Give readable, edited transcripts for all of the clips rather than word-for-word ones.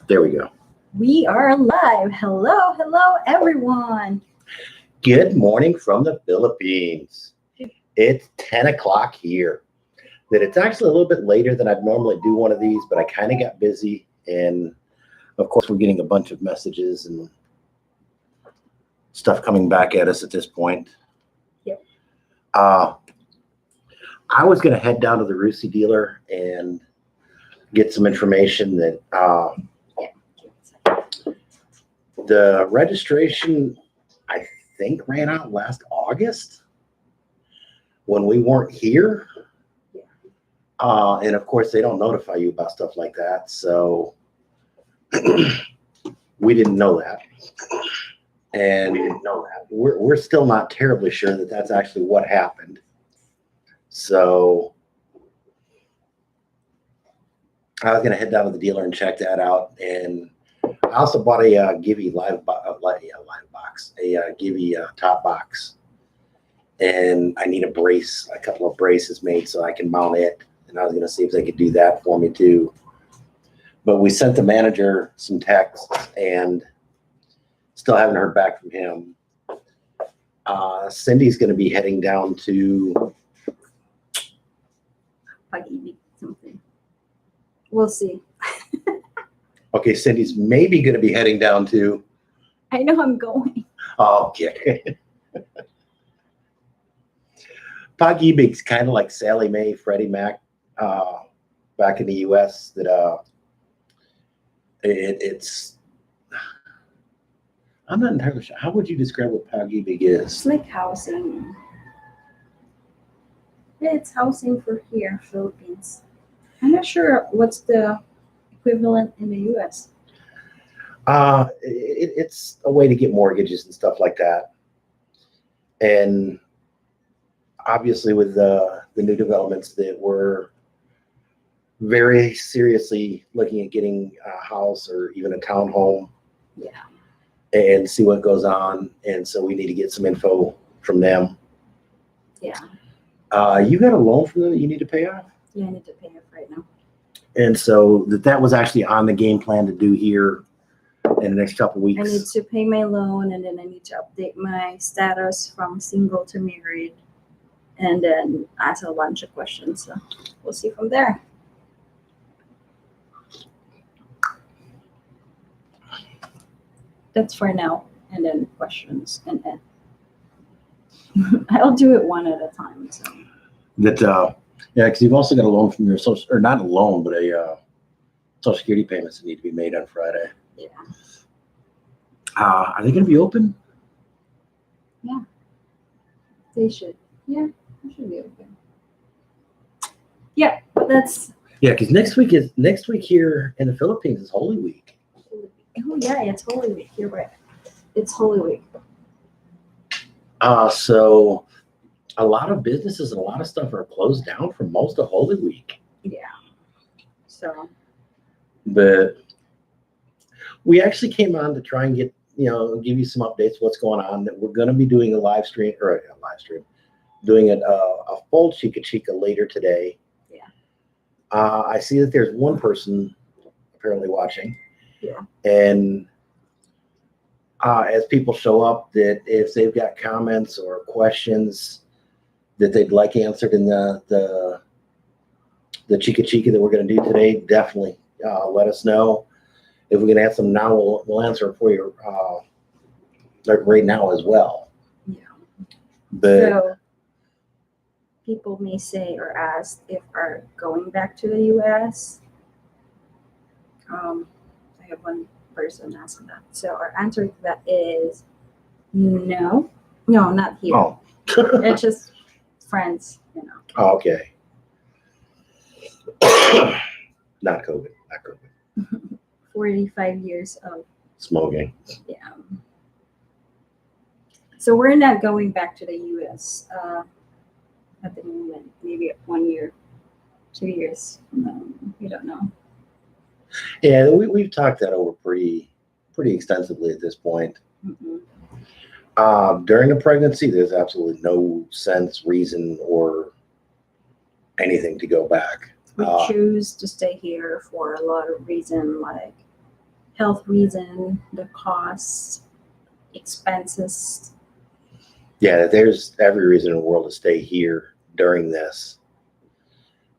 There we go. We are live. Hello, everyone. Good morning from the Philippines. It's 10 o'clock here. That it's actually a little bit later than I'd normally do one of these, but I kind of got busy. And of course, we're getting a bunch of messages and stuff coming back at us at this point. Yep. I was going to head down to the Rusi dealer and get some information that the registration, I think, ran out last August when we weren't here. And of course, they don't notify you about stuff like that. So we didn't know that. And we're still not terribly sure that that's actually what happened. So I was going to head down to the dealer and check that out. And I also bought a Givy Givy top box. And I need a couple of braces made so I can mount it. And I was going to see if they could do that for me too. But we sent the manager some texts and still haven't heard back from him. Cindy's going to be heading down to Something. We'll see. Okay, Cindy's maybe going to be heading down to. I know I'm going. Okay. Pag-ibig's kind of like Sally Mae, Freddie Mac, back in the U.S. That it's. I'm not entirely sure. How would you describe what Pag-ibig is? It's like housing. Yeah, it's housing for here, Philippines. I'm not sure what's the equivalent in the U.S. It's a way to get mortgages and stuff like that. And obviously with the new developments that we're very seriously looking at getting a house or even a townhome. Yeah. And see what goes on. And so we need to get some info from them. Yeah. You got a loan from them that you need to pay off? Yeah, I need to pay it right now. And so that was actually on the game plan to do here in the next couple of weeks. I need to pay my loan, and then I need to update my status from single to married, and then ask a bunch of questions. So we'll see from there. That's for now, and then questions, and then I'll do it one at a time. So. Yeah, because you've also got a loan from your social, or not a loan, but a Social Security payments that need to be made on Friday. Yeah. Are they going to be open? Yeah. They should. Yeah, they should be open. Yeah, but that's. Yeah, because next week here in the Philippines is Holy Week. Oh yeah, it's Holy Week. You're right. It's Holy Week. So a lot of businesses and a lot of stuff are closed down for most of Holy Week. Yeah. So. But we actually came on to try and give you some updates what's going on. That we're going to be doing doing a full chikka later today. Yeah. I see that there's one person apparently watching. Yeah. And as people show up, that if they've got comments or questions that they'd like answered in the chikka that we're going to do today, definitely let us know. If we can answer them now, we'll answer it for you right now as well. Yeah. But so people may say or ask if are going back to the U.S. I have one person asking that. So our answer to that is no, not here. Oh. It's just friends, Oh, okay. Not COVID. 45 years of smoking. Yeah. So we're not going back to the U.S. At the moment. Maybe 1 year, 2 years. We don't know. Yeah, we've talked that over pretty extensively at this point. Mm-hmm. During the pregnancy, there's absolutely no sense, reason, or anything to go back. We choose to stay here for a lot of reasons, like health reason, the costs, expenses. Yeah, there's every reason in the world to stay here during this,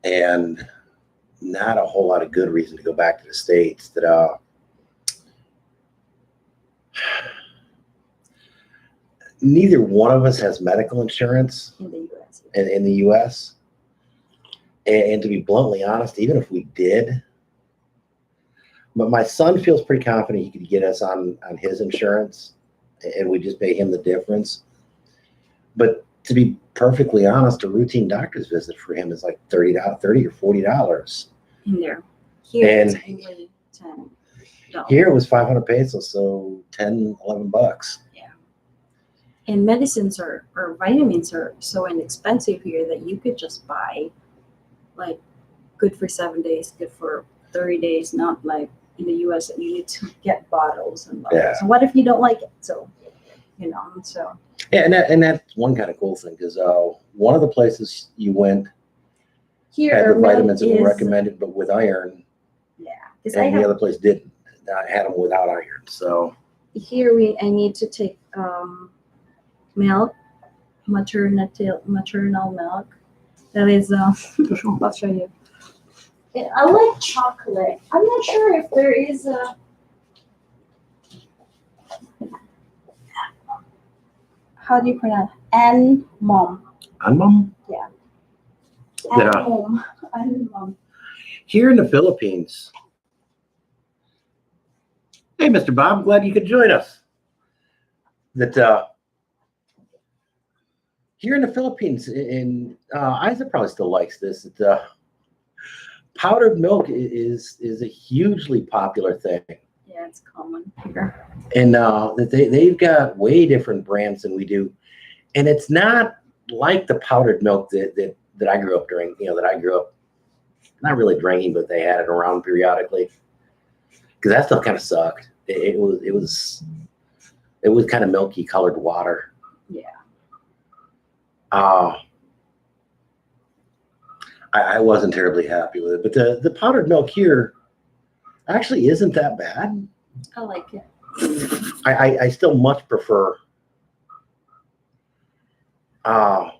and not a whole lot of good reason to go back to the States. That neither one of us has medical insurance In the US. in the U.S. And to be bluntly honest, even if we did, but my son feels pretty confident he could get us on his insurance, and we just pay him the difference. But to be perfectly honest, a routine doctor's visit for him is like $30 or $40. In there. Here And it's only $10. Here it was 500 pesos, so 10, 11 bucks. Yeah. And medicines or vitamins are so inexpensive here that you could just buy like good for 7 days, good for 30 days, not like in the US that you need to get bottles and bottles. Yeah. So what if you don't like it? So, so. Yeah, and that's one kind of cool thing, because one of the places you went Here had the milk vitamins that were is- recommended, but with iron, Yeah. Because I and the have other place didn't. I had them without iron. So here I need to take milk, maternal milk. That is I'll show you. I like chocolate. I'm not sure if there is a how do you pronounce Mom. Anmum? Yeah. Yeah. Mom. Here in the Philippines. Hey, Mr. Bob, glad you could join us. That here in the Philippines, in Isaac probably still likes this. That powdered milk is a hugely popular thing, Yeah, it's common here. and that they've got way different brands than we do, and it's not like the powdered milk that I grew up during. That I grew up not really drinking, but they had it around periodically, because that stuff kind of sucked. It was kind of milky colored water. Yeah. I wasn't terribly happy with it, but the powdered milk here actually isn't that bad. I like it. I still much prefer. I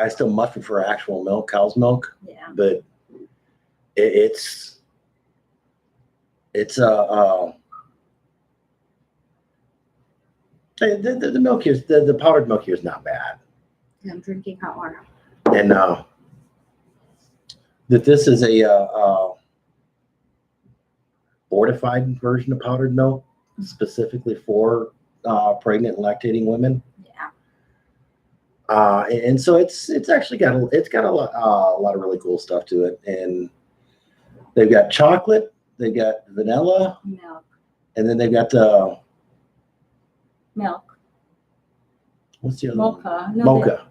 still much prefer actual milk, cow's milk, Yeah. but it's the milk here, the powdered milk here is not bad, I'm drinking hot water. and that this is a fortified version of powdered milk specifically for pregnant and lactating women. Yeah. And so it's actually got a lot of really cool stuff to it, and they've got chocolate, they've got vanilla, Milk. and then they've got Milk. what's the other one? Mocha. No, Mocha.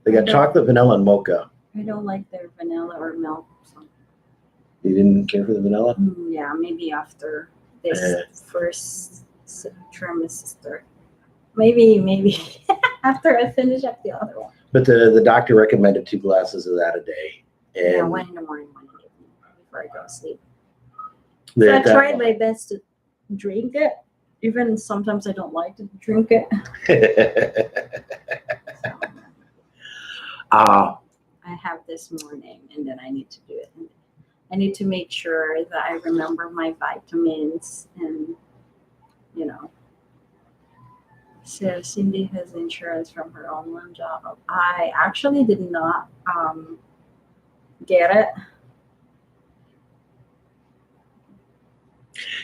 They got Okay. chocolate, vanilla, and mocha. I don't like their vanilla or milk. So. You didn't care for the vanilla? Yeah, maybe after this first trimester. Maybe after I finish up the other one. But the doctor recommended 2 glasses of that a day. And Yeah, 1 in the morning, 1 in the evening before I go to sleep. So that- I tried my best to drink it. Even sometimes I don't like to drink it. Ah, I have this morning and then I need to do it. And I need to make sure that I remember my vitamins and, So Cindy has insurance from her online job. I actually did not get it.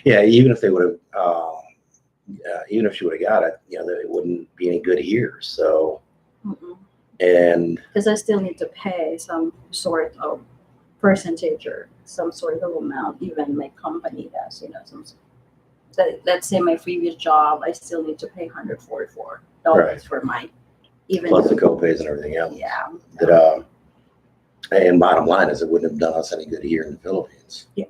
yeah, even if they would have, even if she would have got it, it wouldn't be any good here. So, and Because I still need to pay some sort of percentage or some sort of amount. Even my company does, let's say my previous job, I still need to pay $144 Right. for my even plus the co-pays and everything else. yeah. That and bottom line is it wouldn't have done us any good here in the Philippines. Yeah.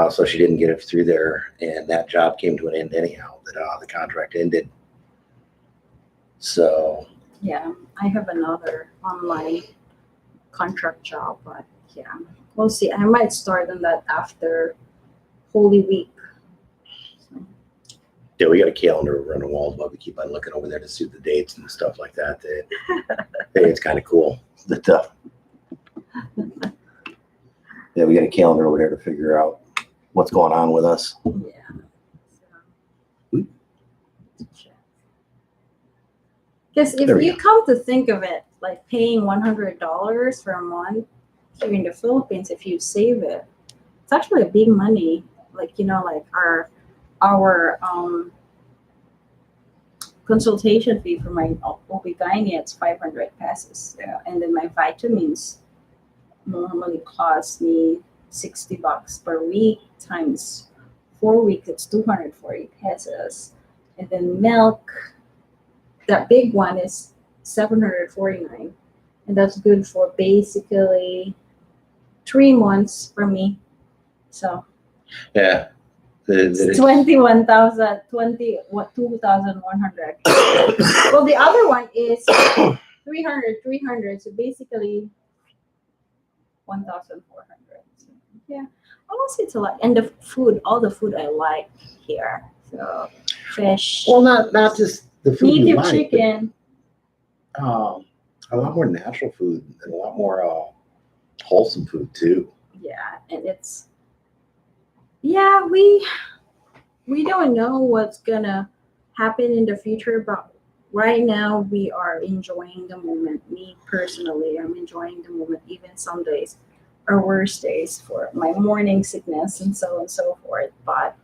So she didn't get it through there, and that job came to an end anyhow. That the contract ended. So Yeah, I have another online contract job, but yeah, we'll see. I might start on that after Holy Week. So, Yeah, we got a calendar over on the walls, but we keep on looking over there to see the dates and stuff like that. Hey, it's kind of cool. Yeah, we got a calendar over there to figure out what's going on with us. yeah. Oop. Because if There we you come to think of it, like paying $100 for a month here in the Philippines, if you save it, it's actually a big money. Like, like our consultation fee for my OB-GYN, it's 500 pesos. Yeah. And then my vitamins normally cost me $60 per week times 4 weeks, it's 240 pesos. And then milk, that big one is 749. And that's good for basically 3 months for me. So Yeah. it's 21,000, 2,100. Well, the other one is 300. So basically 1,400. So, yeah, honestly, it's a lot. And the food, all the food I like here. So fish, Well, not just the food you native like, chicken. but, a lot more natural food and a lot more wholesome food too. Yeah, and it's we don't know what's gonna happen in the future, but right now we are enjoying the moment. Me personally, I'm enjoying the moment. Even some days are worse days for my morning sickness and so on and so forth. But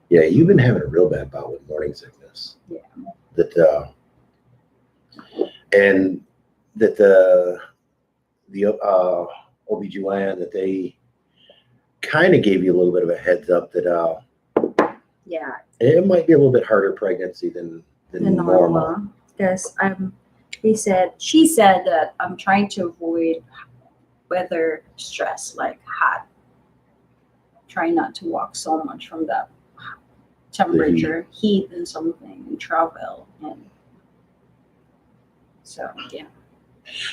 Yeah, you've been having a real bad bout with morning sickness. yeah, And that the OBGYN that they kind of gave you a little bit of a heads up that yeah, it might be a little bit harder pregnancy than the normal. normal. Because she said that I'm trying to avoid weather stress like hot. Try not to walk so much from the temperature, heat and something, and travel. And so, yeah.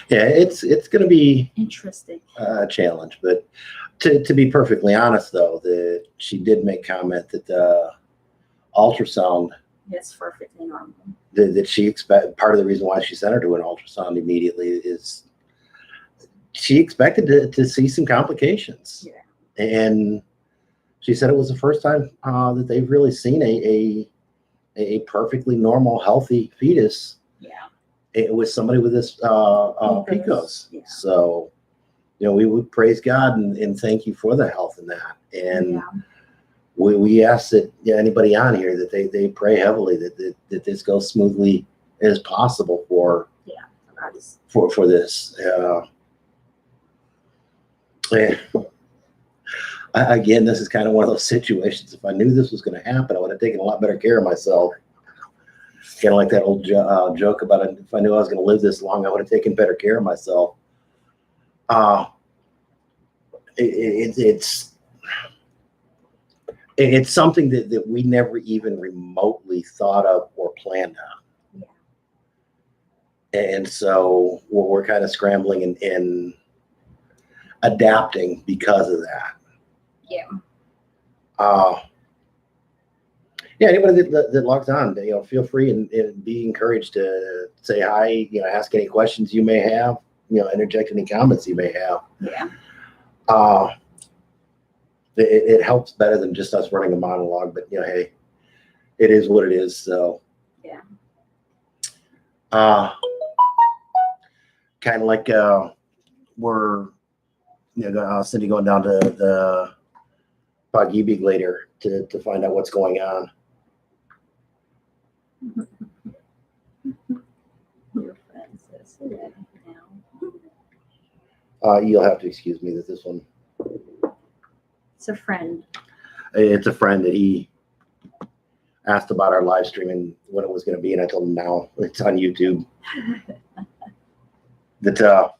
Yeah, it's going to be Interesting. a challenge. But to be perfectly honest, though, that she did make comment that the ultrasound Yes, perfectly normal. that she part of the reason why she sent her to an ultrasound immediately is she expected to see some complications. Yeah. And she said it was the first time that they've really seen a perfectly normal, healthy fetus. Yeah. It was somebody with this PCOS. Yeah. So, we would praise God and thank you for the health in that. And Yeah. we ask that anybody on here that they pray heavily that this goes smoothly as possible for this. And again, this is kind of one of those situations. If I knew this was going to happen, I would have taken a lot better care of myself. Kind of like that old joke about it. If I knew I was going to live this long, I would have taken better care of myself. It's something that we never even remotely thought of or planned on. Yeah. And so we're kind of scrambling and adapting because of that. Yeah. Yeah, anybody that logs on, feel free and be encouraged to say hi, ask any questions you may have, interject any comments you may have. Yeah. It helps better than just us running a monologue, but hey, it is what it is. So yeah. Kind of like we're Cindy going down to the Pag-ibig later to find out what's going on. Your friend says it now. You'll have to excuse me that this one. It's a friend. It's a friend that he asked about our live stream and when it was going to be, and I told him now it's on YouTube. that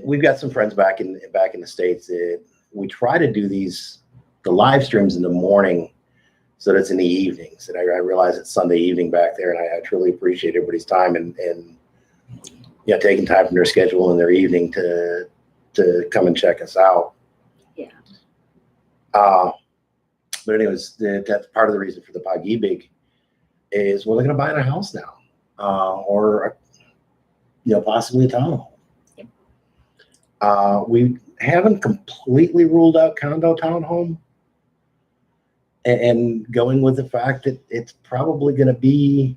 we've got some friends back in the States that we try to do the live streams in the morning so that it's in the evenings. And I realize it's Sunday evening back there, and I truly appreciate everybody's time and taking time from their schedule in their evening to come and check us out. Yeah. Uh, but anyways, that's part of the reason for the pag-ibig is we're looking at buying a house now, or possibly a townhome. Yep. We haven't completely ruled out condo townhome, and going with the fact that it's probably going to be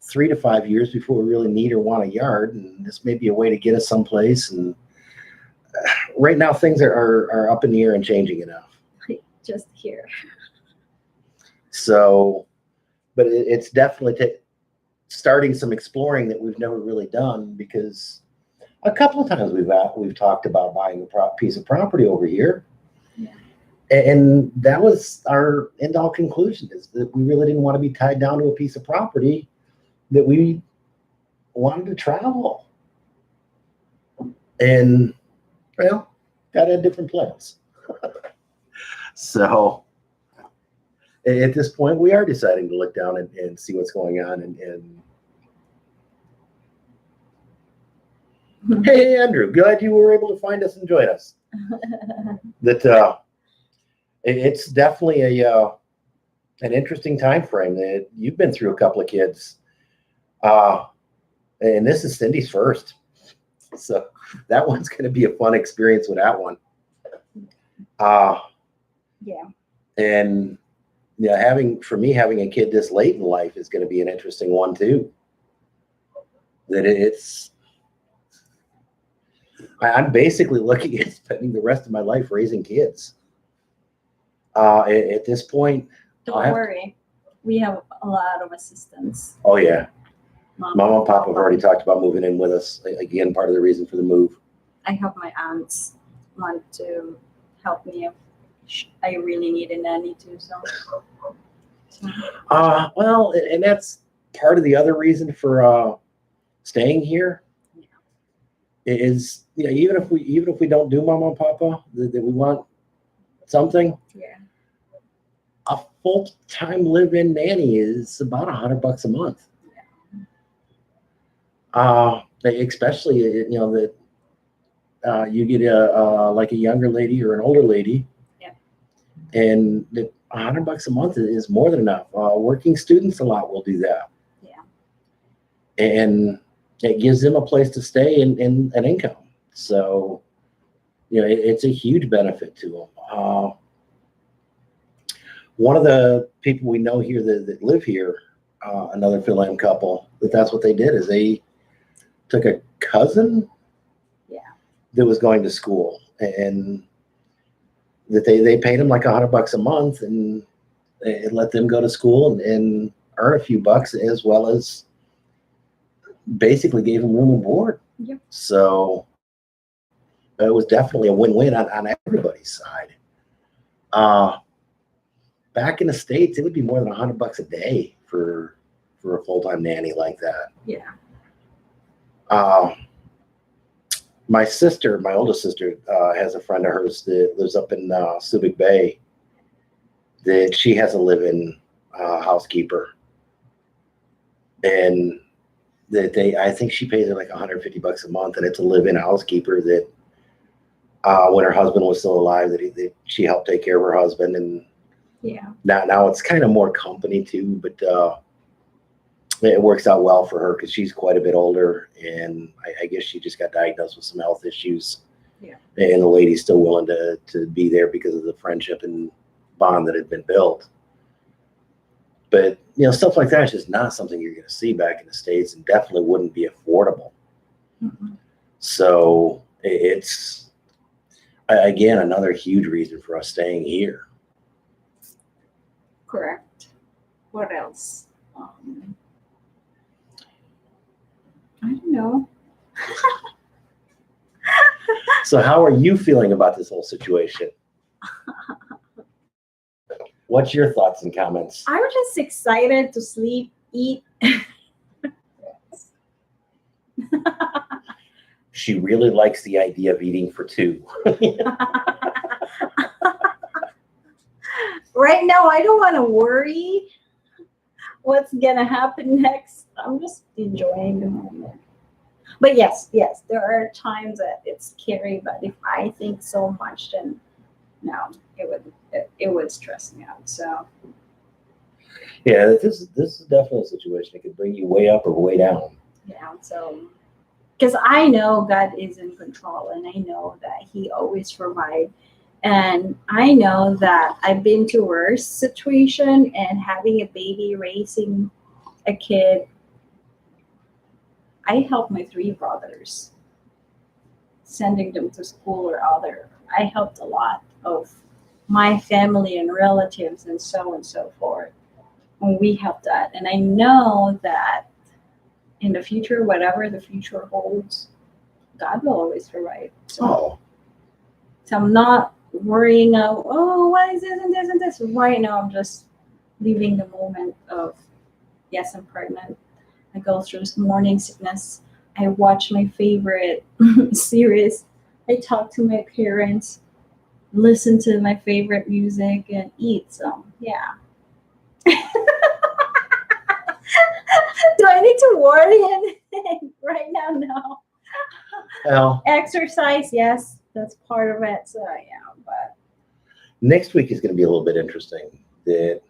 3 to 5 years before we really need or want a yard, and this may be a way to get us someplace. And right now, things are up in the air and changing enough. Just here. So, but it's definitely starting some exploring that we've never really done, because a couple of times we've talked about buying a piece of property over here. Yeah. And that was our end all conclusion, is that we really didn't want to be tied down to a piece of property, that we wanted to travel. And, well, got had different plans. So at this point, we are deciding to look down and see what's going on. And hey, Andrew, glad you were able to find us and join us. That it's definitely an interesting time frame. That you've been through a couple of kids, and this is Cindy's first, so that one's going to be a fun experience with that one. Yeah. And having a kid this late in life is going to be an interesting one too. That I'm basically looking at spending the rest of my life raising kids. At this point, Don't worry, we have a lot of assistance. Oh yeah, Mom and Papa have already talked about moving in with us. Again, part of the reason for the move. I have my aunts want to help me if I really need a nanny too. So. Well, and that's part of the other reason for staying here. Yeah. Is even if we don't do Mama and Papa, that we want something. Yeah. A full-time live-in nanny is about $100 a month. Yeah. Especially that you get like a younger lady or an older lady. Yeah. And that $100 a month is more than enough. Working students a lot will do that. Yeah. And it gives them a place to stay and an income. So, it's a huge benefit to them. One of the people we know here that live here, another Philam couple, that's what they did, is they took a cousin. Yeah. That was going to school, and that they paid him like $100 a month, and it let them go to school and earn a few bucks, as well as basically gave him room and board. Yep. So it was definitely a win-win on everybody's side. Back in the States, it would be more than $100 a day for a full-time nanny like that. Yeah. My oldest sister, has a friend of hers that lives up in Subic Bay, that she has a live-in housekeeper, and that I think she pays her like $150 a month, and it's a live-in housekeeper that when her husband was still alive, that she helped take care of her husband. And yeah, now it's kind of more company too, but it works out well for her because she's quite a bit older, and I guess she just got diagnosed with some health issues. Yeah, and the lady's still willing to be there because of the friendship and bond that had been built. But stuff like that is just not something you're going to see back in the States, and definitely wouldn't be affordable. Mm-hmm. So it's, again, another huge reason for us staying here. Correct. What else? I don't know. So how are you feeling about this whole situation? What's your thoughts and comments? I'm just excited to sleep, eat. She really likes the idea of eating for two. Right now, I don't want to worry what's going to happen next. I'm just enjoying the moment. But yes, there are times that it's scary. But if I think so much, then no, it would stress me out. So Yeah, this is definitely a situation that could bring you way up or way down. yeah, so because I know God is in control, and I know that He always provides. And I know that I've been to worse situation, and having a baby, raising a kid. I helped my three brothers, sending them to school or other. I helped a lot of my family and relatives and so forth when we helped that. And I know that in the future, whatever the future holds, God will always provide. Oh, So I'm not worrying of, oh, what is this and this and this. Right now, I'm just living the moment of, yes, I'm pregnant. I go through morning sickness. I watch my favorite series. I talk to my parents, listen to my favorite music, and eat. So, yeah. Do I need to worry anything right now? No. well, Exercise, yes, that's part of it. So, yeah, but next week is going to be a little bit interesting. That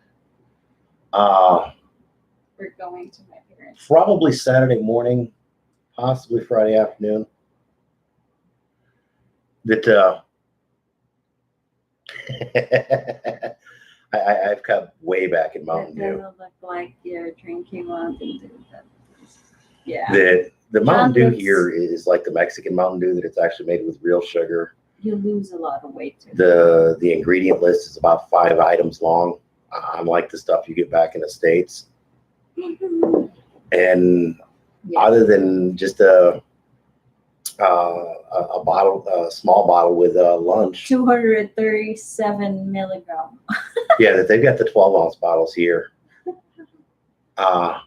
we're going to my parents. probably Saturday morning, possibly Friday afternoon. That I've cut way back in Mountain It Dew. doesn't look like you're drinking Mountain Dew. But yeah. The Mountain Dew Chocolates. here is like the Mexican Mountain Dew, that it's actually made with real sugar. You lose a lot of weight too. The ingredient list is about 5 items long, unlike the stuff you get back in the States. And Yeah. other than just a bottle, a small bottle with lunch. 237 milligram. Yeah, that they've got the 12-ounce bottles here. That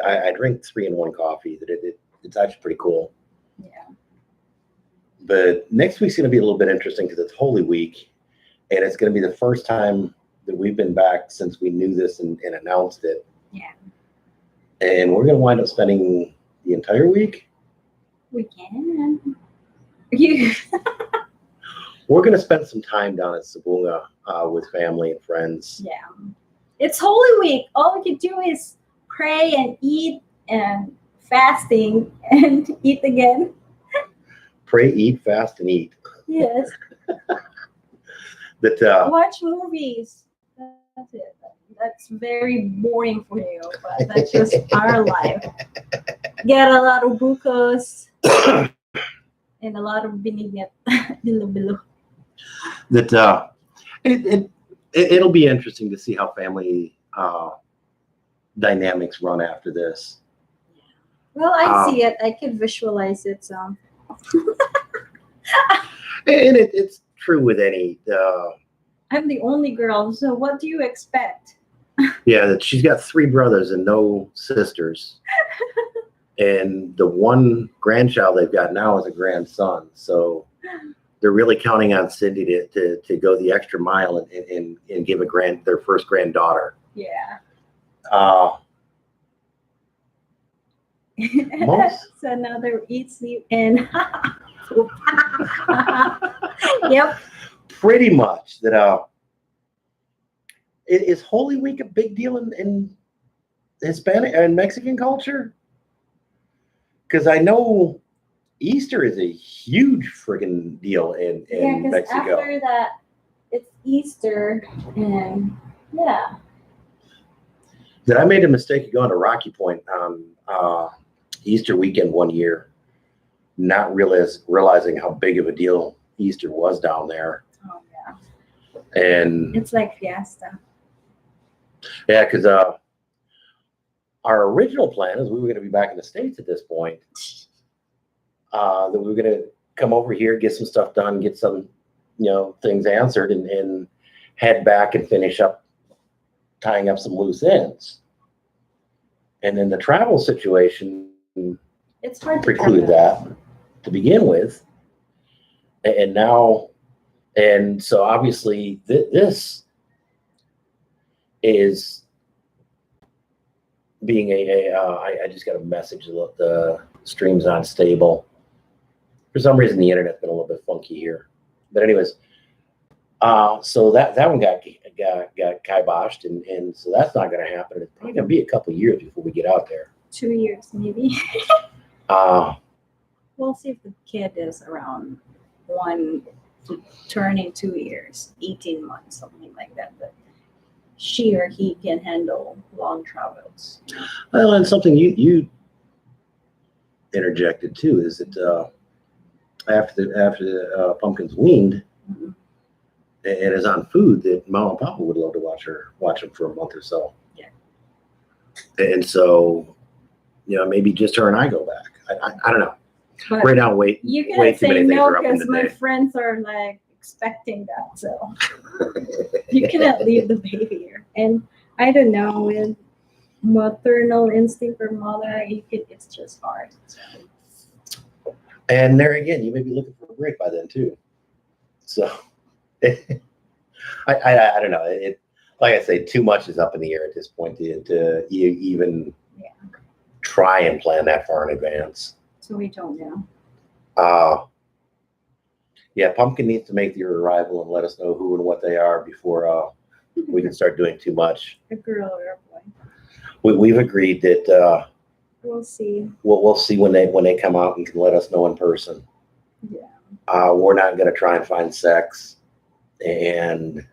I drink 3-in-1 coffee. That it's actually pretty cool. Yeah. But next week's going to be a little bit interesting because it's Holy Week, and it's going to be the first time that we've been back since we knew this and announced it. Yeah. And we're going to wind up spending the entire week. We can. You. We're going to spend some time down at Sabunga with family and friends. Yeah. It's Holy Week. All we can do is pray and eat and fasting and eat again. Pray, eat, fast, and eat. Yes. That Watch movies. That's it. That's very boring for you, but that's just our life. Get a lot of bucos and a lot of binignet. Bilo. That it'll be interesting to see how family dynamics run after this. Well, I see it. I can visualize it. So. And it's true with any. I'm the only girl, so what do you expect? Yeah, that she's got 3 brothers and no sisters. And the one grandchild they've got now is a grandson. So they're really counting on Cindy to go the extra mile and give their first granddaughter. Yeah. Most- So now they're eat, sleep, and yep. Pretty much that. Is Holy Week a big deal in Hispanic and Mexican culture? Because I know Easter is a huge friggin' deal in Because Mexico. after that, it's Easter, and yeah. That I made a mistake of going to Rocky Point on Easter weekend one year, not realizing how big of a deal Easter was down there. Oh yeah. And It's like fiesta. yeah, because our original plan is we were going to be back in the States at this point. That we were going to come over here, get some stuff done, get some, things answered, and head back and finish up tying up some loose ends. And then the travel situation It's hard to precluded that to begin with. And now, and so obviously this is being I just got a message that the stream's unstable. For some reason, the internet's been a little bit funky here. But anyways, So that one got kiboshed, and so that's not going to happen. It's probably going to be a couple years before we get out there. 2 years maybe. Uh, We'll see if the kid is around 1 to turning 2 years, 18 months, something like that. But she or he can handle long travels. well, and something you interjected too is that after the pumpkin's weaned Mhm. and is on food, that mom and papa would love to watch him for a month or so. Yeah. And so, maybe just her and I go back. I don't know. But Right now, you way cannot too many say things no are up in because the my day. friends are like expecting that. So you cannot leave the baby here. And I don't know, with maternal instinct or mother, it's just hard. So. And there again, you may be looking for a break by then too. So, I don't know. Like I say, too much is up in the air at this point to even try and plan that far in advance. So we don't know. Yeah, Pumpkin needs to make your arrival and let us know who and what they are before we can start doing too much. A girl or a boy. We've agreed that We'll see. we'll see when they come out and can let us know in person. Yeah. We're not going to try and find sex, and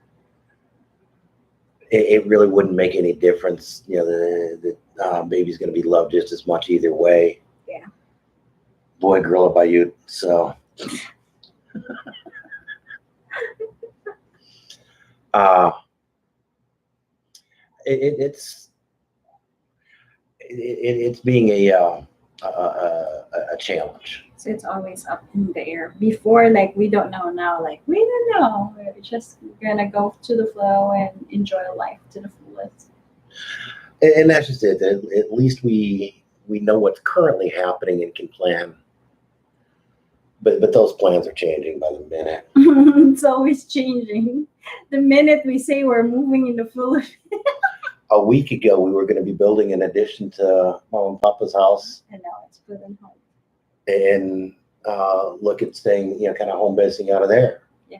it really wouldn't make any difference. The baby's going to be loved just as much either way. Yeah. Boy, girl, about you. So, it's being a challenge. So it's always up in the air. Before, like, we don't know. Now, like, we don't know. We're just gonna go to the flow and enjoy life to the fullest. And that's just it. At least we know what's currently happening and can plan. But those plans are changing by the minute. It's always changing. The minute we say we're moving in the full. A week ago, we were going to be building an addition to Mom and Papa's house, And now it's good and home. and look at staying, kind of home basing out of there. Yeah.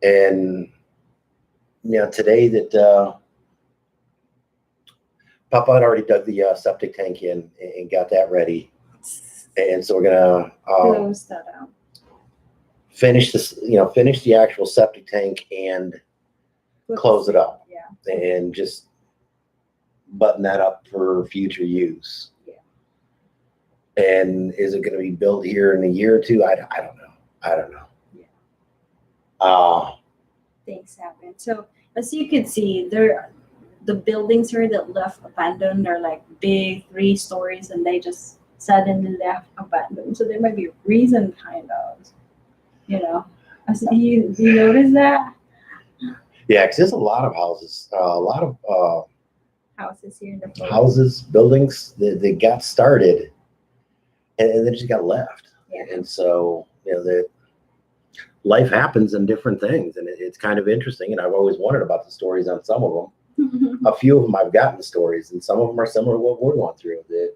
And today that Papa had already dug the septic tank in and got that ready, and so we're gonna Close that out. finish this, finish the actual septic tank and close it up. Yeah. And just button that up for future use. Yeah. And is it going to be built here in a year or two? I don't know. Yeah. Things happen. So as you can see, the buildings here that left abandoned are like big 3 stories, and they just suddenly left abandoned. So there might be a reason kind of, you notice that? Yeah, because there's a lot of houses, a lot of Houses here in the photo. houses, buildings that got started and then just got left. Yeah. And so, that life happens in different things, and it's kind of interesting. And I've always wondered about the stories on some of them. A few of them I've gotten stories, and some of them are similar to what we're going through. That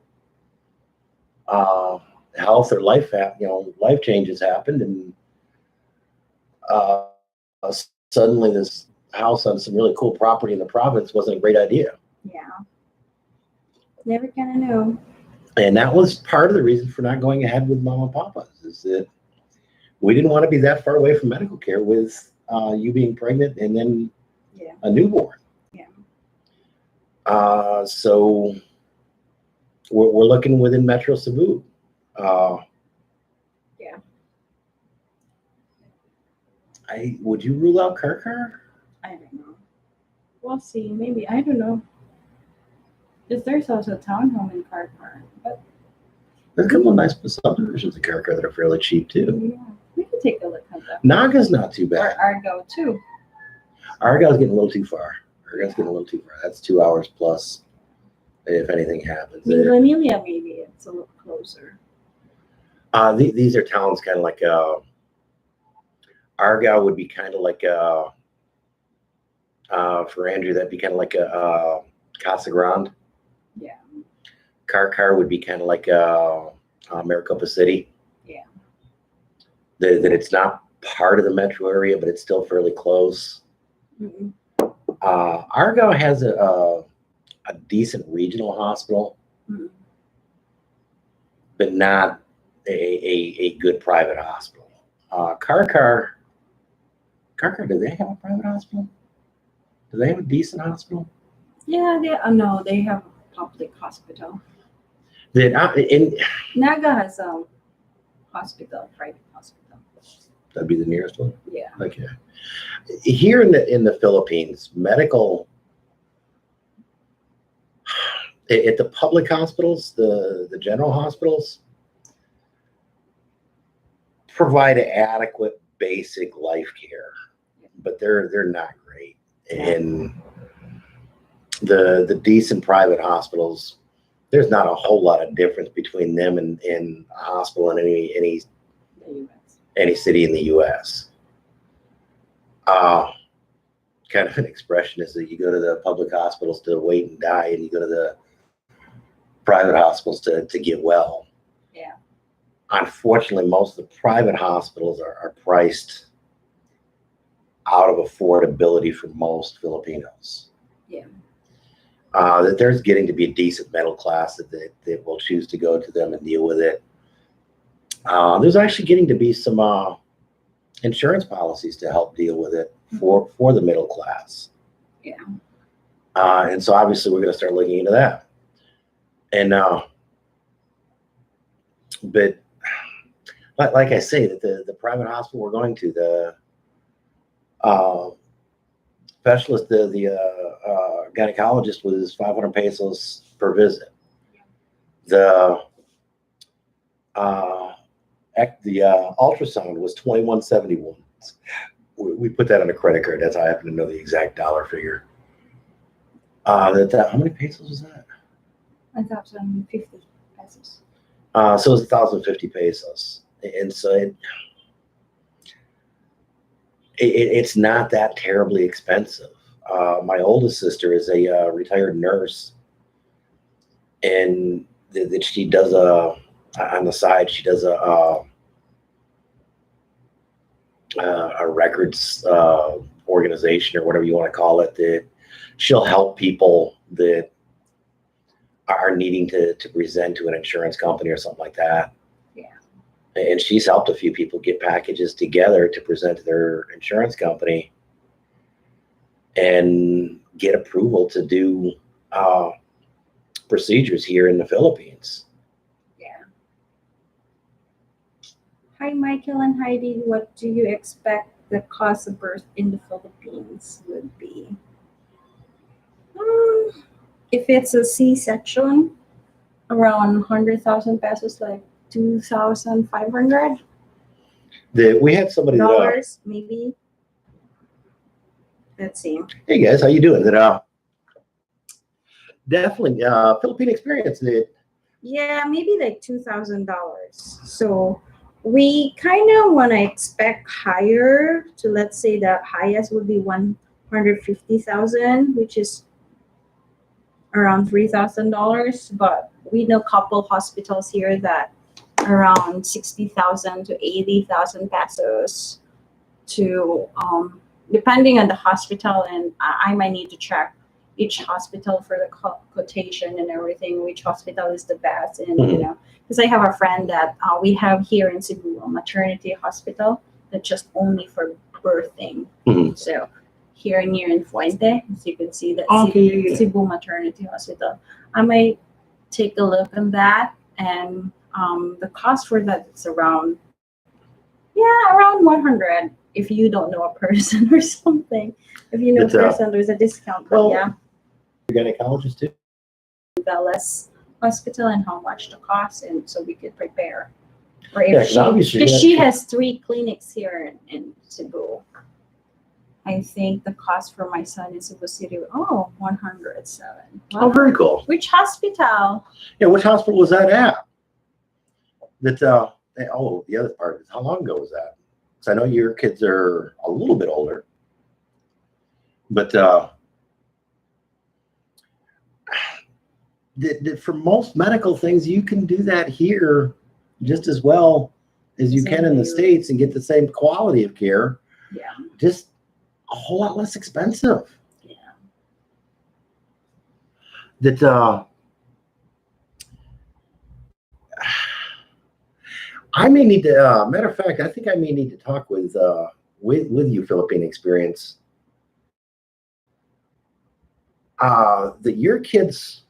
health or life changes happened, and suddenly this house on some really cool property in the province wasn't a great idea. Yeah. Never gonna know. And that was part of the reason for not going ahead with Mama and Papa's, is that we didn't want to be that far away from medical care with you being pregnant and then a newborn. Yeah. So we're looking within Metro Cebu. Yeah. Would you rule out Karkar? I don't know. We'll see. Maybe. I don't know. Because there's also a townhome in Karkar. But There's a couple of nice subdivisions in Karkar that are fairly cheap too. yeah, we can take a look at that. Naga's not too Or bad. Argo too. Argyle's getting a little too far. That's 2 hours plus if anything happens. Amelia, maybe it's a little closer. These are towns kind of like Argyle would be kind of like for Andrew, that'd be kind of like a Casa Grande. Yeah. Karkar would be kind of like Maricopa City. Yeah. That it's not part of the metro area, but it's still fairly close. Mm-mm. Argyle has a decent regional hospital, Mm-mm. but not a good private hospital. Karkar, do they have a private hospital? Do they have a decent hospital? Yeah, no, they have a public hospital. In Naga has a hospital, private hospital. that'd be the nearest one. Yeah. Okay. Here in the Philippines, medical at the public hospitals, the general hospitals provide adequate basic life care, but they're not great. And the decent private hospitals, there's not a whole lot of difference between them and a hospital in any city in the U.S. Kind of an expression is that you go to the public hospitals to wait and die, and you go to the private hospitals to get well. Yeah. Unfortunately, most of the private hospitals are priced out of affordability for most Filipinos. Yeah. That there's getting to be a decent middle class that will choose to go to them and deal with it. There's actually getting to be some insurance policies to help deal with it for the middle class. Yeah. And so obviously we're going to start looking into that. And but like I say, that the private hospital we're going to, the specialist, the gynecologist was 500 pesos per visit. The ultrasound was 2171. We put that on a credit card. That's how I happen to know the exact dollar figure. How many pesos was that? 1,050 pesos. So it's 1,050 pesos, and so it's not that terribly expensive. My oldest sister is a retired nurse, and that she does on the side, she does a records organization or whatever you want to call it, that she'll help people that are needing to present to an insurance company or something like that. Yeah. And she's helped a few people get packages together to present to their insurance company and get approval to do procedures here in the Philippines. Yeah. Hi, Michael and Heidi. What do you expect the cost of birth in the Philippines would be? If it's a C-section, around 100,000 pesos, like 2,500 We had somebody that, dollars, maybe. Let's see. hey guys, how you doing? That definitely Philippine experience. That Yeah, maybe like $2,000. So we kind of want to expect higher. To, let's say the highest would be 150,000, which is around $3,000. But we know couple hospitals here that around 60,000 to 80,000 pesos to depending on the hospital, and I might need to check each hospital for the quotation and everything, which hospital is the best. And you know, because I have a friend that we have here in Cebu, a maternity hospital that's just only for birthing. So here near in Fuente, as you can see, that Cebu Maternity Hospital. I might take a look on that, and the cost for that is around 100. If you don't know a person or something, if you know a person, there's a discount. But yeah, you're gynecologist too. Dallas Hospital and how much the cost, and so we could prepare. Or if she has 3 clinics here in Cebu. I think the cost for my son in Cebu City, 107. Wow. Oh, very cool. Which hospital? Yeah, which hospital was that at? That the other part is, how long ago was that? Because I know your kids are a little bit older, but for most medical things, you can do that here just as well as you can in the States and get the same quality of care, Yeah. just a whole lot less expensive. Yeah. That I may need to. Matter of fact, I think I may need to talk with you, Philippine Experience. That your kids,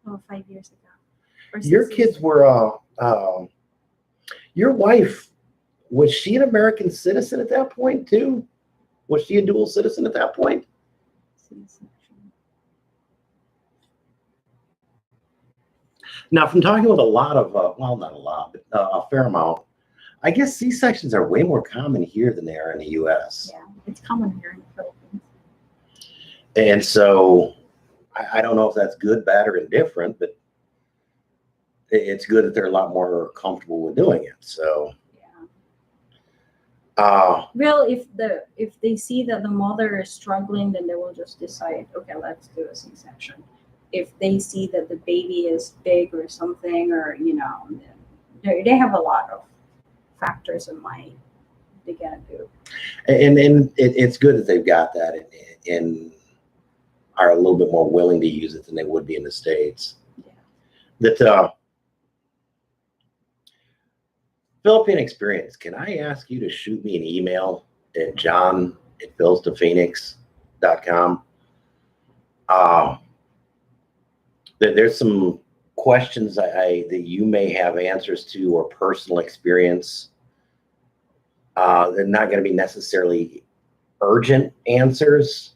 Oh, 5 years ago. Or your 6 years kids ago. were. Your wife, was she an American citizen at that point too? Was she a dual citizen at that point? Now, from talking with a lot of, well, not a lot, but a fair amount, I guess C-sections are way more common here than they are in the U.S. Yeah, it's common here in the Philippines. And so I don't know if that's good, bad, or indifferent, but it's good that they're a lot more comfortable with doing it. So, well, if they see that the mother is struggling, then they will just decide, okay, let's do a C-section. If they see that the baby is big or something, or they have a lot of factors in mind they gotta do. and it's good that they've got that and are a little bit more willing to use it than they would be in the States. Yeah. That Philippine Experience, can I ask you to shoot me an email at john@philstophoenix.com? There's some questions that you may have answers to or personal experience. They're not going to be necessarily urgent answers,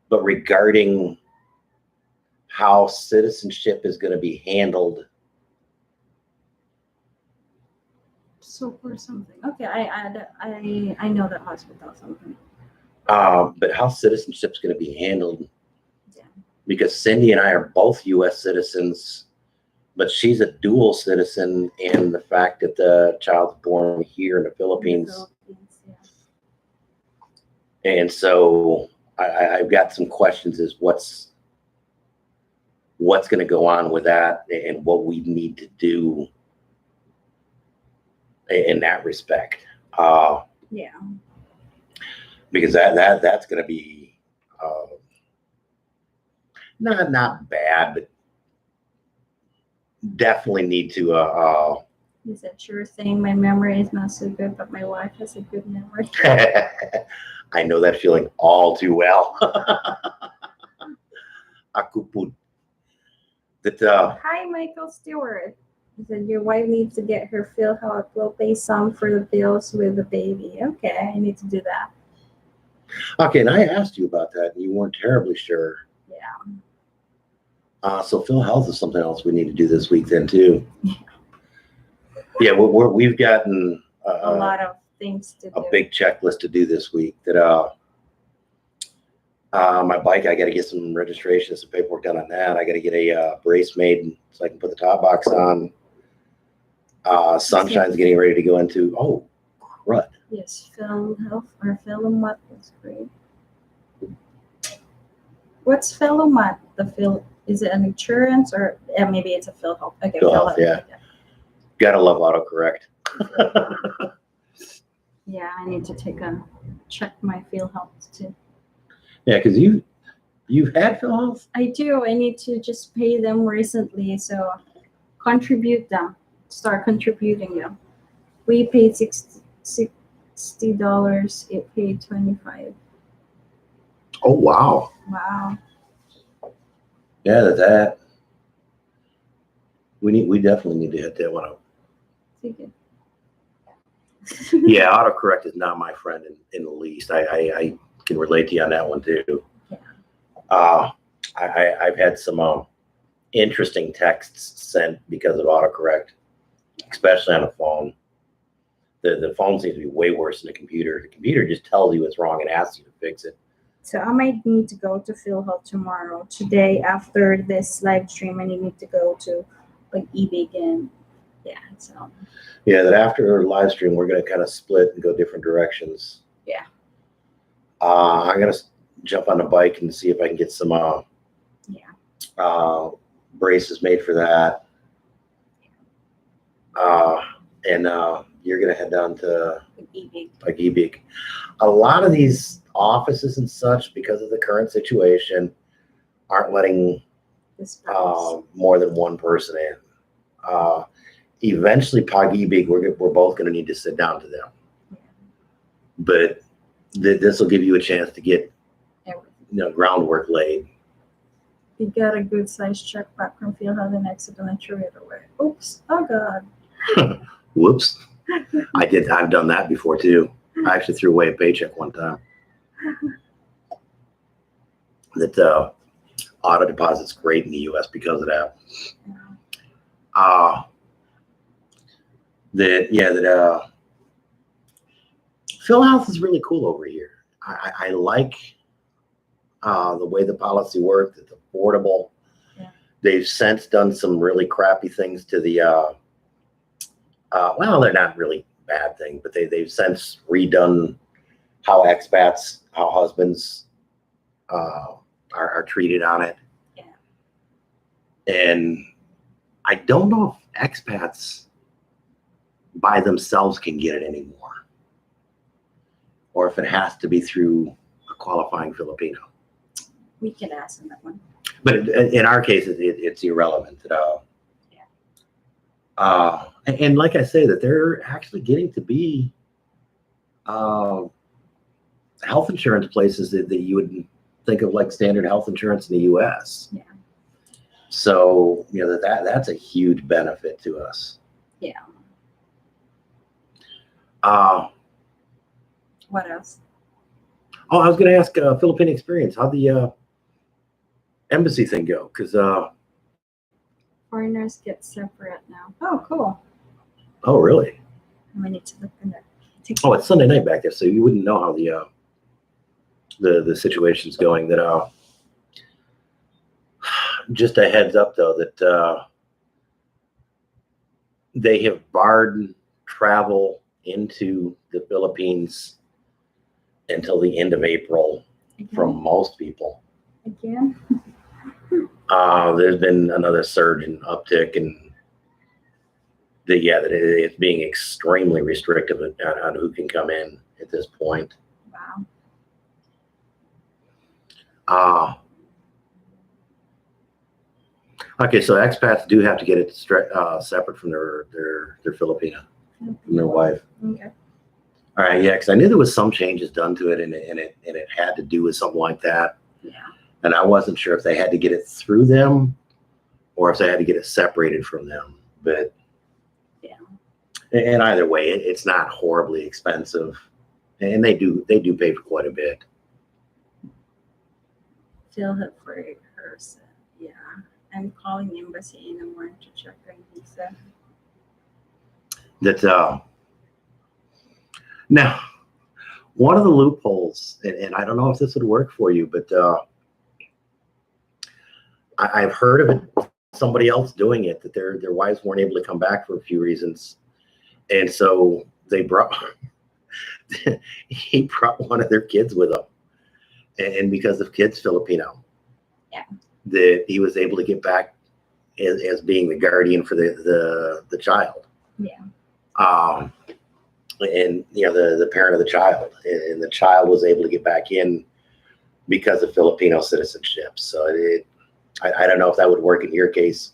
but regarding how citizenship is going to be handled. So for something, okay, I know that hospital something. But how citizenship is going to be handled. Yeah. Because Cindy and I are both U.S. citizens, but she's a dual citizen, and the fact that the child's born here in the Philippines. Yeah. And so I've got some questions as what's going to go on with that and what we need to do in that respect. Yeah. Because that's going to be not bad, but definitely need to. He said, sure thing. My memory is not so good, but my wife has a good memory. I know that feeling all too well. Ako po. Hi, Michael Stewart. He said, your wife needs to get her PhilHealth. We'll pay some for the bills with the baby. Okay, I need to do that. Okay, and I asked you about that, and you weren't terribly sure. Yeah. So PhilHealth is something else we need to do this week then too. Yeah, we've gotten a lot of things to do. A big checklist to do this week. That my bike, I got to get some registration, some paperwork done on that. I got to get a brace made so I can put the top box on. Sunshine's getting ready to go into. Oh, crud. Yes, PhilHealth or PhilMat is great. What's PhilMat? Is it an insurance or maybe it's a PhilHealth? Okay, PhilHealth, yeah. Okay. Gotta love autocorrect. Yeah, I need to check my PhilHealth too. Yeah, because you've had PhilHealth? I do. I need to just pay them recently, so contribute them. Start contributing them. We paid $60. It paid $25. Oh wow! Wow. Yeah, that. We definitely need to hit that one up. Yeah, autocorrect is not my friend in the least. I can relate to you on that one too. Yeah. I've had some interesting texts sent because of autocorrect, especially on the phone. The phone seems to be way worse than the computer. The computer just tells you what's wrong and asks you to fix it. So I might need to go to PhilHealth tomorrow. Today, after this live stream, I need to go to eBay again. Yeah. So. Yeah, that after our live stream, we're going to kind of split and go different directions. Yeah. I'm going to jump on the bike and see if I can get some braces made for that. And you're going to head down to EB. Pagibig. A lot of these offices and such, because of the current situation, aren't letting This house. more than one person in. Eventually, Pagibig, we're both going to need to sit down to them. Yeah. But this will give you a chance to get Everything. groundwork laid. You got a good size check back from field, how then accidentally threw it away. Oops! Oh God! Whoops! I've done that before too. I actually threw away a paycheck one time. That auto deposit's great in the U.S. because of that. Phil House is really cool over here. I like the way the policy works. It's affordable. Yeah. They've since done some really crappy things to the well, they're not really bad things, but they've since redone how expats, how husbands are treated on it. Yeah. And I don't know if expats by themselves can get it anymore, or if it has to be through a qualifying Filipino. We can ask on that one. But in our case, it's irrelevant at all. Yeah. And like I say, that they're actually getting to be health insurance places that you would think of like standard health insurance in the U.S. Yeah. So that's a huge benefit to us. Yeah. What else? Oh, I was going to ask Philippine experience. How'd the embassy thing go? Because Foreigners get separate now. Oh, cool. oh, really? We need to look in it. Oh, it's Sunday night back there, so you wouldn't know how the situation's going. That just a heads up though that they have barred travel into the Philippines until the end of April from most people. Again? There's been another surge in uptick, and that it's being extremely restrictive on who can come in at this point. Wow. Okay, so expats do have to get it separate from their Filipina, from their wife. Okay. All right, yeah, because I knew there was some changes done to it, and it had to do with something like that. Yeah. And I wasn't sure if they had to get it through them, or if they had to get it separated from them. But yeah. And either way, it's not horribly expensive, and they do pay for quite a bit. Fill it for a person. Yeah. I'm calling the embassy in the morning to check on visa. That now, one of the loopholes, and I don't know if this would work for you, but I've heard of it. Somebody else doing it, that their wives weren't able to come back for a few reasons, and so they brought he brought one of their kids with him, and because the kid's Filipino, yeah, that he was able to get back as being the guardian for the child. Yeah. And the parent of the child, and the child was able to get back in because of Filipino citizenship. So I don't know if that would work in your case,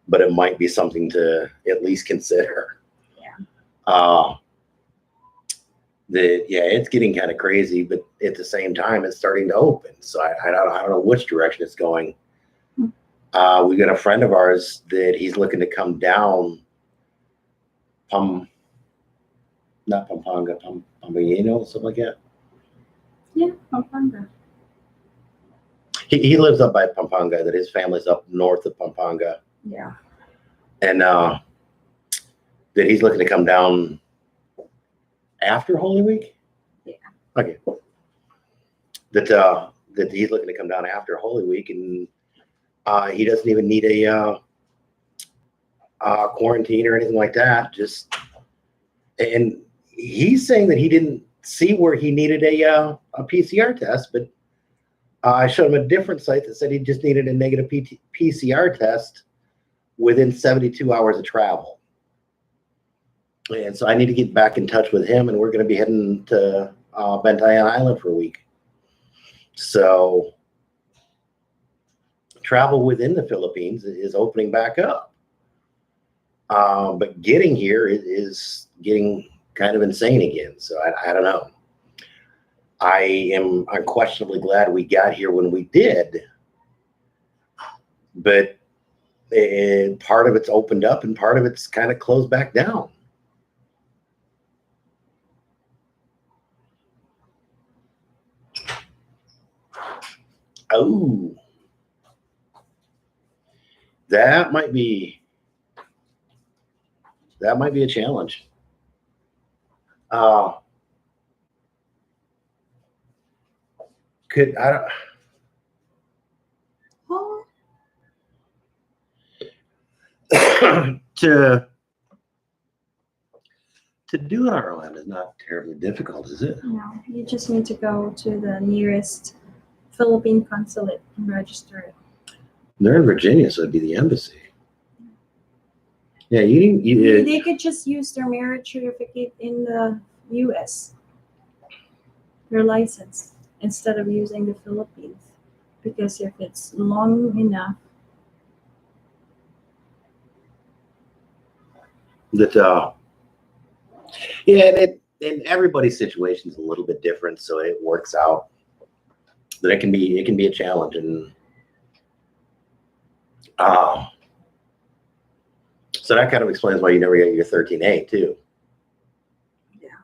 but it might be something to at least consider. Yeah. It's getting kind of crazy, but at the same time, it's starting to open. So I don't know which direction it's going. We got a friend of ours that he's looking to come down. Not Pampanga, Pampanga, something like that. Yeah, Pampanga. He lives up by Pampanga. That his family's up north of Pampanga. Yeah. And that he's looking to come down after Holy Week. Yeah. Okay. That he's looking to come down after Holy Week, and he doesn't even need a quarantine or anything like that. And he's saying that he didn't see where he needed a PCR test, but I showed him a different site that said he just needed a negative PCR test within 72 hours of travel. And so I need to get back in touch with him, and we're going to be heading to Bantayan Island for a week. So travel within the Philippines is opening back up. But getting here is getting kind of insane again. So I don't know. I am unquestionably glad we got here when we did. But part of it's opened up and part of it's kind of closed back down. Oh, that might be a challenge. Could I don't to do it on our land is not terribly difficult, is it? No, you just need to go to the nearest Philippine consulate and register it. They're in Virginia, so it'd be the embassy. Yeah, They could just use their marriage certificate in the U.S. Their license instead of using the Philippines, because if it's long enough. And everybody's situation is a little bit different, so it works out. That it can be a challenge, and so that kind of explains why you never get your 13A too. Yeah.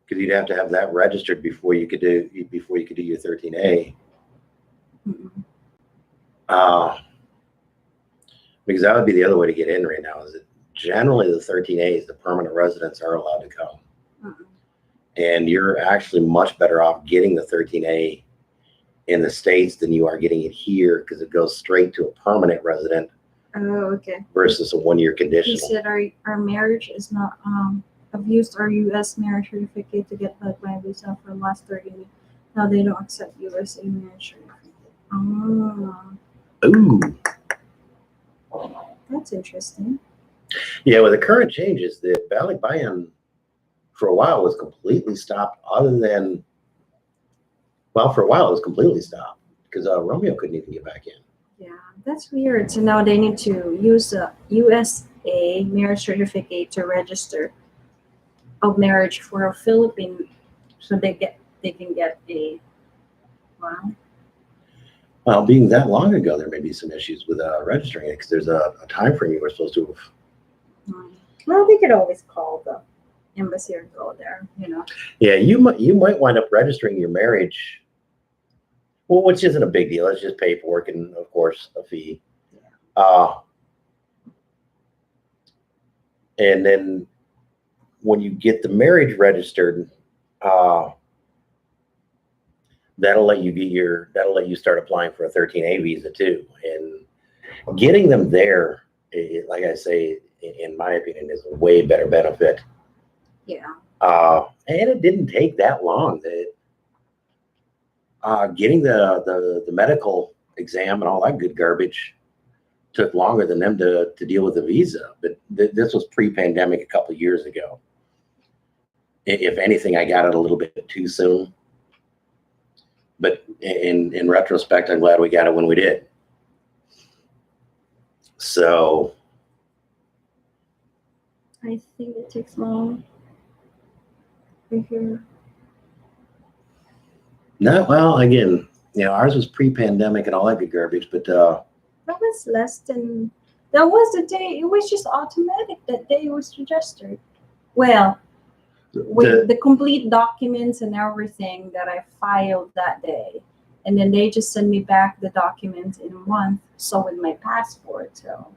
Because you'd have to have that registered before you could do your 13A. Mm-mm. Because that would be the other way to get in right now. Is that generally the 13As, the permanent residents, are allowed to come. Mm-mm. And you're actually much better off getting the 13A in the States than you are getting it here, because it goes straight to a permanent resident. Oh, okay. Versus a 1-year conditional. He said our marriage is not. I've used our U.S. marriage certificate to get back my visa for the last 30 years. Now they don't accept USA marriage certificate. Ooh. That's interesting. Yeah, well, the current changes, the Balikbayan for a while was completely stopped, for a while it was completely stopped because Romeo couldn't even get back in. Yeah, that's weird. So now they need to use a USA marriage certificate to register of marriage for a Philippine, so they can get a. Wow. Well, being that long ago, there may be some issues with registering it, because there's a time frame you were supposed to have. Well, we could always call the embassy or go there, Yeah, you might wind up registering your marriage, well, which isn't a big deal. It's just paperwork and, of course, a fee. And then when you get the marriage registered, that'll let you start applying for a 13A visa too. And getting them there, like I say, in my opinion, is a way better benefit. Yeah. And it didn't take that long. Getting the medical exam and all that good garbage took longer than them to deal with the visa. But this was pre-pandemic a couple of years ago. If anything, I got it a little bit too soon. But in retrospect, I'm glad we got it when we did. So I think it takes long. Here. No, well, again, ours was pre-pandemic and all that good garbage, but that was less than. That was the day. It was just automatic. That day it was registered. Well, with the complete documents and everything that I filed that day, and then they just send me back the documents in a month. So with my passport, so.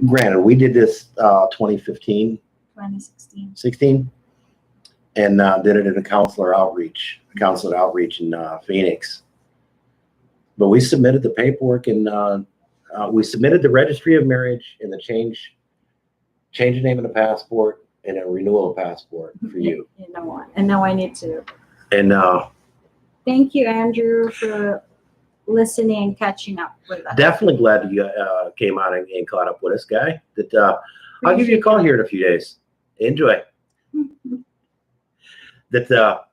Granted, we did this 2015, 16, and did it in a consulate outreach in Phoenix. But we submitted the paperwork, and we submitted the registry of marriage and the change of name in the passport and a renewal of passport for you. You know what? And now I need to. And thank you, Andrew, for listening and catching up with us. Definitely glad you came on and caught up with us, Guy. That I'll give you a call here in a few days. Enjoy. That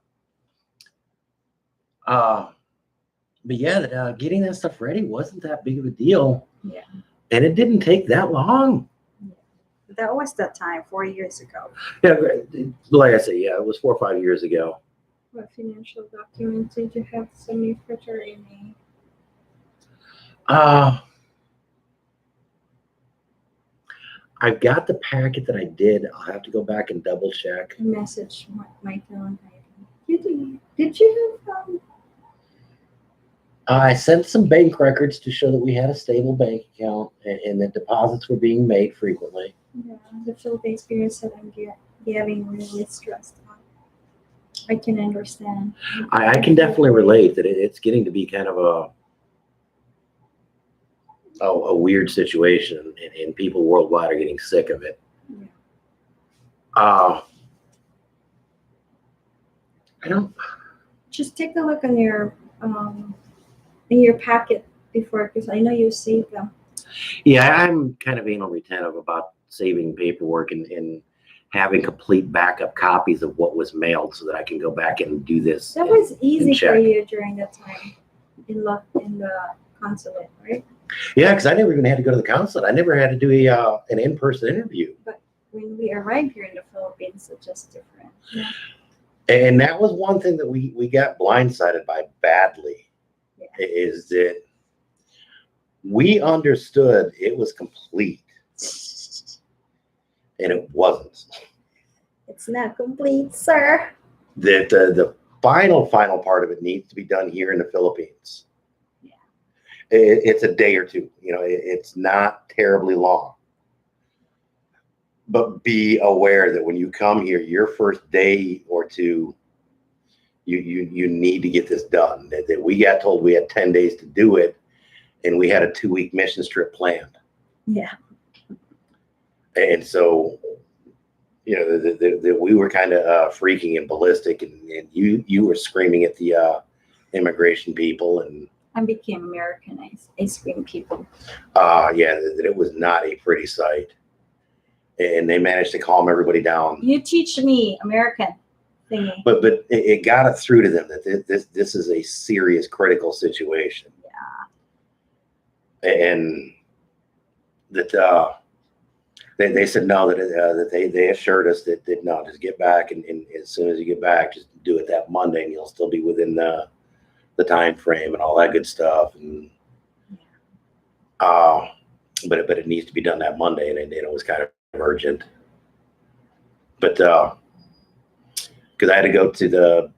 but yeah, that getting that stuff ready wasn't that big of a deal. Yeah. And it didn't take that long. That was that time 4 years ago. Yeah, like I said, yeah, it was 4 or 5 years ago. What financial documents did you have to send me for your email? I've got the packet that I did. I'll have to go back and double check. Message Michael and Hayden. Did you have I sent some bank records to show that we had a stable bank account and that deposits were being made frequently. yeah, the Philippine experience that I'm getting really stressed out. I can understand. I can definitely relate that it's getting to be kind of a weird situation, and people worldwide are getting sick of it. Yeah. I don't. Just take a look on your in your packet before, because I know you saved them. Yeah, I'm kind of anal retentive about saving paperwork and having complete backup copies of what was mailed so that I can go back and do this. That was easy for check. you during that time in the consulate, right? Yeah, because I never even had to go to the consulate. I never had to do an in-person interview. But when we arrived here in the Philippines, it's just different. Yeah. And that was one thing that we got blindsided by badly. Yeah. Is that we understood it was complete, and it wasn't. It's not complete, sir. That the final part of it needs to be done here in the Philippines. Yeah. It's a day or two. It's not terribly long. But be aware that when you come here, your first day or two, you need to get this done. That we got told we had 10 days to do it, and we had a 2-week mission trip planned. Yeah. And so, that we were kind of freaking and ballistic, and you were screaming at the immigration people, and I became Americanized ice cream people. yeah, that it was not a pretty sight. And they managed to calm everybody down. You teach me American thingy. But it got it through to them that this is a serious, critical situation. Yeah. And that they said no, that they assured us that no, just get back, and as soon as you get back, just do it that Monday, and you'll still be within the time frame and all that good stuff. And but it needs to be done that Monday, and it was kind of urgent. But because I had to go to the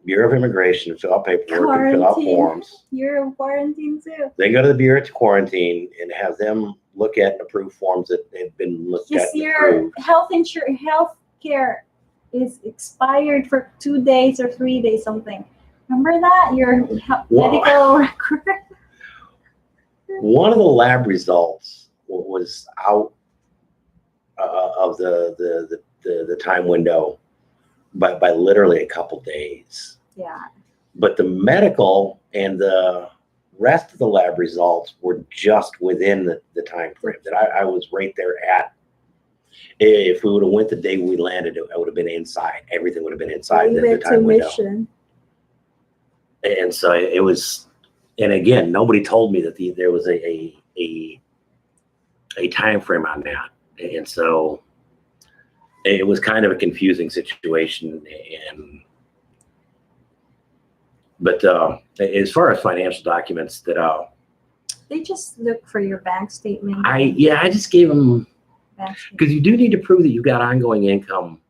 Bureau of Immigration, fill out paperwork, and fill out forms. You're in quarantine too. Then go to the Bureau to quarantine and have them look at and approve forms that have been looked at and approved. Your health care is expired for 2 days or 3 days, something. Remember that? Your medical record. One of the lab results was out of the time window by literally a couple days. Yeah. But the medical and the rest of the lab results were just within the time frame that I was right there at. If we would have went the day we landed, I would have been inside. Everything would have been inside the time window. Mission. And so it was, and again, nobody told me that there was a time frame on that. And so it was kind of a confusing situation. But as far as financial documents that they just look for your bank statement. I just gave them, because you do need to prove that you've got ongoing income,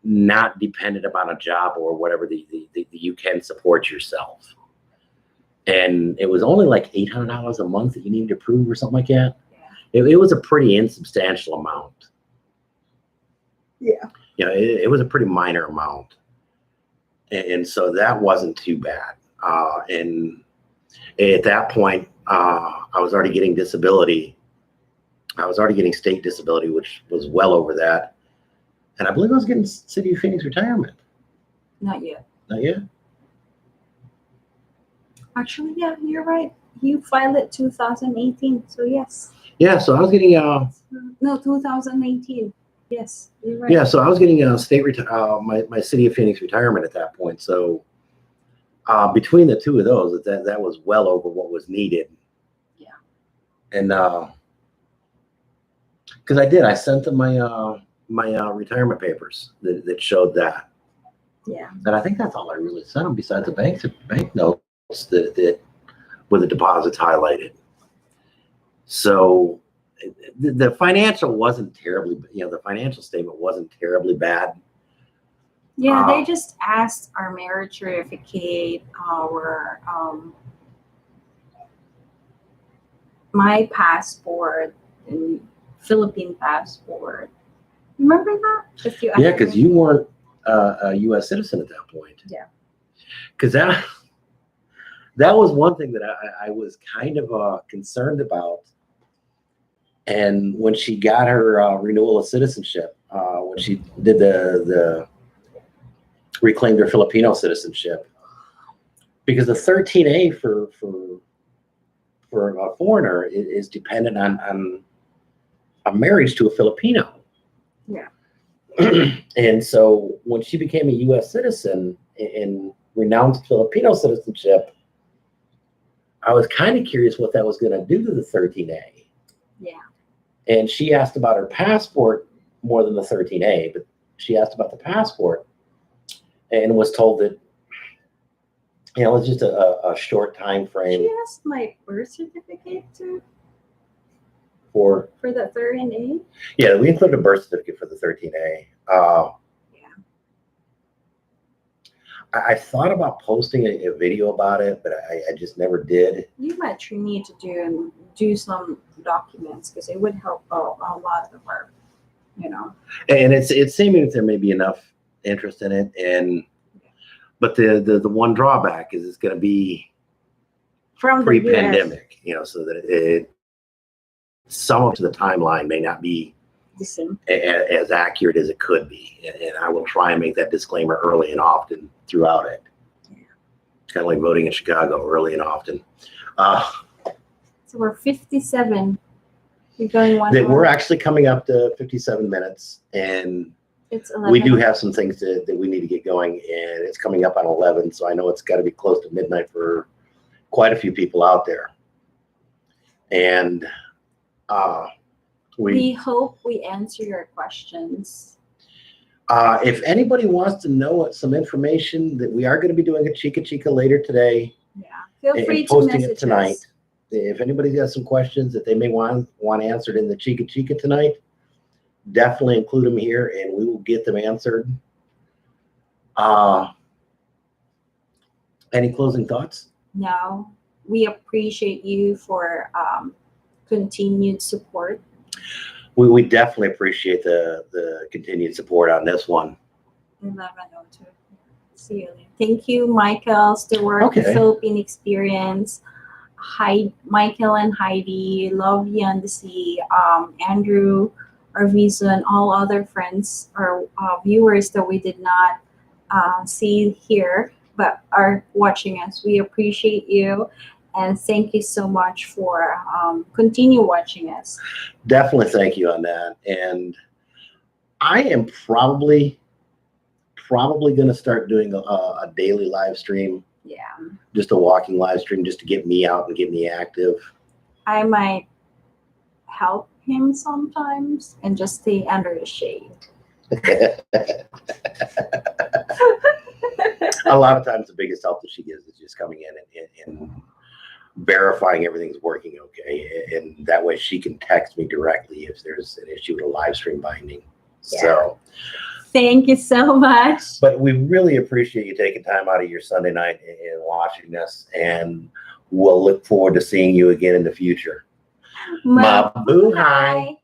not dependent upon a job or whatever, you can support yourself. And it was only like $800 a month that you needed to prove or something like that. Yeah. It was a pretty insubstantial amount. Yeah. It was a pretty minor amount. And so that wasn't too bad. And at that point, I was already getting disability. I was already getting state disability, which was well over that. And I believe I was getting City of Phoenix retirement. Not yet. Not yet? Actually, yeah, you're right. You filed it 2018, so yes. Yeah, so I was getting No, 2019. Yes, you're right. yeah, so I was getting my city of Phoenix retirement at that point. So between the two of those, that was well over what was needed. Yeah. And because I sent them my retirement papers that showed that. Yeah. And I think that's all I really sent them besides the bank notes that with the deposits highlighted. So the financial wasn't terribly, the financial statement wasn't terribly bad. Yeah, they just asked our marriage certificate, our my passport and Philippine passport. Remember that? Yeah, because you weren't a U.S. citizen at that point. Yeah. Because that was one thing that I was kind of concerned about. And when she got her renewal of citizenship, when she did the reclaimed her Filipino citizenship, because the 13A for a foreigner is dependent on a marriage to a Filipino. Yeah. And so when she became a U.S. citizen and renounced Filipino citizenship, I was kind of curious what that was going to do to the 13A. Yeah. And she asked about her passport more than the 13A, but she asked about the passport and was told that, it's just a short time frame. She asked my birth certificate too. For the 13A? Yeah, we included a birth certificate for the 13A. Yeah. I thought about posting a video about it, but I just never did. You might need to do some documents because it would help a lot of our, And it's seeming that there may be enough interest in it, but the one drawback is it's going to be from pre-pandemic, so that some of the timeline may not be as accurate as it could be, and I will try and make that disclaimer early and often throughout it. Yeah. It's kind of like voting in Chicago, early and often. So we're 57. We're going one hour. We're actually coming up to 57 minutes, and it's 11. We do have some things that we need to get going, and it's coming up on 11, so I know it's got to be close to midnight for quite a few people out there. And we hope we answer your questions. If anybody wants to know some information, that we are going to be doing a chikka later today. Yeah, feel free to posting message it tonight. us. If anybody's got some questions that they may want answered in the chikka tonight, definitely include them here, and we will get them answered. Any closing thoughts? No, we appreciate you for continued support. We definitely appreciate the continued support on this one. 11:02. See you later. Thank you, Michael Stewart, the Philippine Experience. Hi, Michael and Heidi, Love Beyond the Sea, Andrew, Arvizo, and all other friends or viewers that we did not see here but are watching us. We appreciate you. And thank you so much for continue watching us. Definitely thank you on that. And I am probably going to start doing a daily live stream. Yeah. Just a walking live stream just to get me out and get me active. I might help him sometimes and just stay under the shade. A lot of times the biggest help that she gives is just coming in and verifying everything's working okay, and that way she can text me directly if there's an issue with a live stream binding. Yeah. So thank you so much. But we really appreciate you taking time out of your Sunday night and watching us, and we'll look forward to seeing you again in the future. Mabuhay.